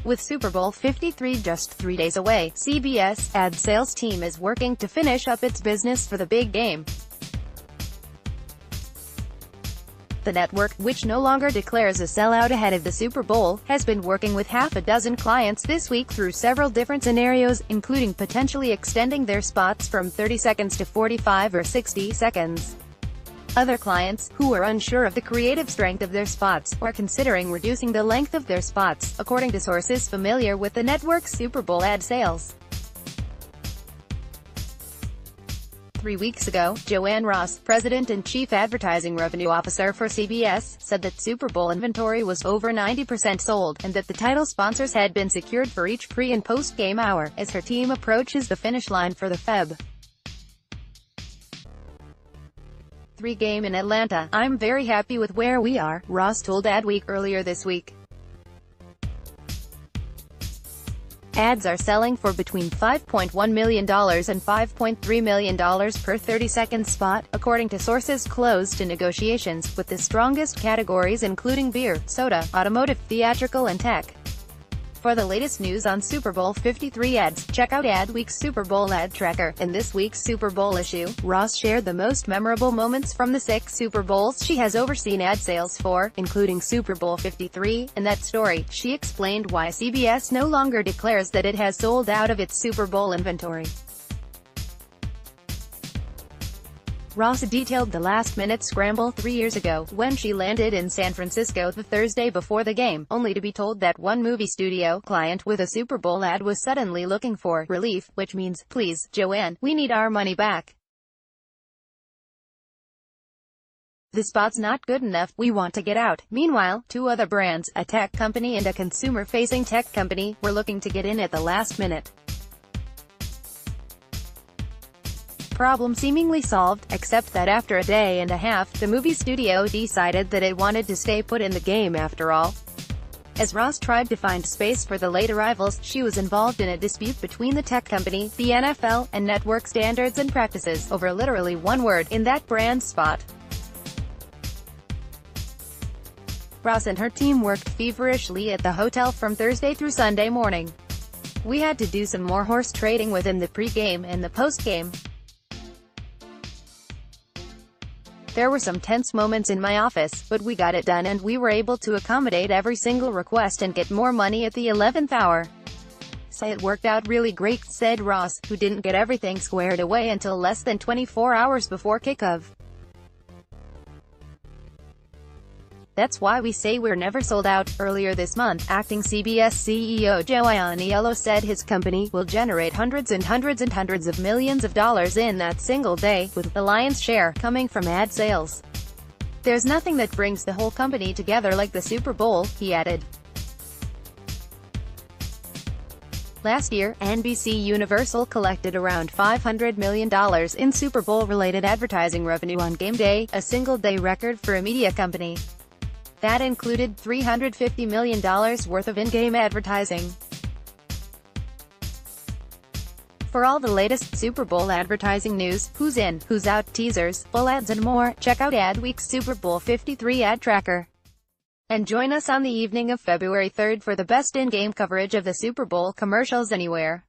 With Super Bowl LIII just 3 days away, CBS ad sales team is working to finish up its business for the big game. The network, which no longer declares a sellout ahead of the Super Bowl, has been working with half a dozen clients this week through several different scenarios, including potentially extending their spots from 30 seconds to 45 or 60 seconds. Other clients, who are unsure of the creative strength of their spots, are considering reducing the length of their spots, according to sources familiar with the network's Super Bowl ad sales. 3 weeks ago, Joanne Ross, President and Chief Advertising Revenue Officer for CBS, said that Super Bowl inventory was over 90% sold, and that the title sponsors had been secured for each pre- and post-game hour, as her team approaches the finish line for the Feb. 3 game in Atlanta. "I'm very happy with where we are," Ross told Adweek earlier this week. Ads are selling for between $5.1 million and $5.3 million per 30-second spot, according to sources close to negotiations, with the strongest categories including beer, soda, automotive, theatrical and tech. For the latest news on Super Bowl LIII ads, check out Adweek's Super Bowl ad tracker. In this week's Super Bowl issue, Ross shared the most memorable moments from the 6 Super Bowls she has overseen ad sales for, including Super Bowl LIII. In that story, she explained why CBS no longer declares that it has sold out of its Super Bowl inventory. Ross detailed the last-minute scramble 3 years ago, when she landed in San Francisco the Thursday before the game, only to be told that one movie studio client with a Super Bowl ad was suddenly looking for relief, which means, "Please, Joanne, we need our money back. The spot's not good enough, we want to get out." Meanwhile, 2 other brands, a tech company and a consumer-facing tech company, were looking to get in at the last minute. Problem seemingly solved, except that after a day and a half, the movie studio decided that it wanted to stay put in the game after all. As Ross tried to find space for the late arrivals, she was involved in a dispute between the tech company, the NFL, and network standards and practices, over literally one word, in that brand spot. Ross and her team worked feverishly at the hotel from Thursday through Sunday morning. "We had to do some more horse trading within the pre-game and the post-game. There were some tense moments in my office, but we got it done and we were able to accommodate every single request and get more money at the 11th hour. So it worked out really great," said Ross, who didn't get everything squared away until less than 24 hours before kickoff. "That's why we say we're never sold out." Earlier this month, acting CBS CEO Joe Ianniello said his company will generate hundreds and hundreds and hundreds of millions of dollars in that single day, with the lion's share coming from ad sales. "There's nothing that brings the whole company together like the Super Bowl," he added. Last year, NBC Universal collected around $500 million in Super Bowl-related advertising revenue on game day, a single-day record for a media company. That included $350 million worth of in-game advertising. For all the latest Super Bowl advertising news, who's in, who's out, teasers, full ads and more, check out Adweek's Super Bowl LIII ad tracker. And join us on the evening of February 3rd for the best in-game coverage of the Super Bowl commercials anywhere.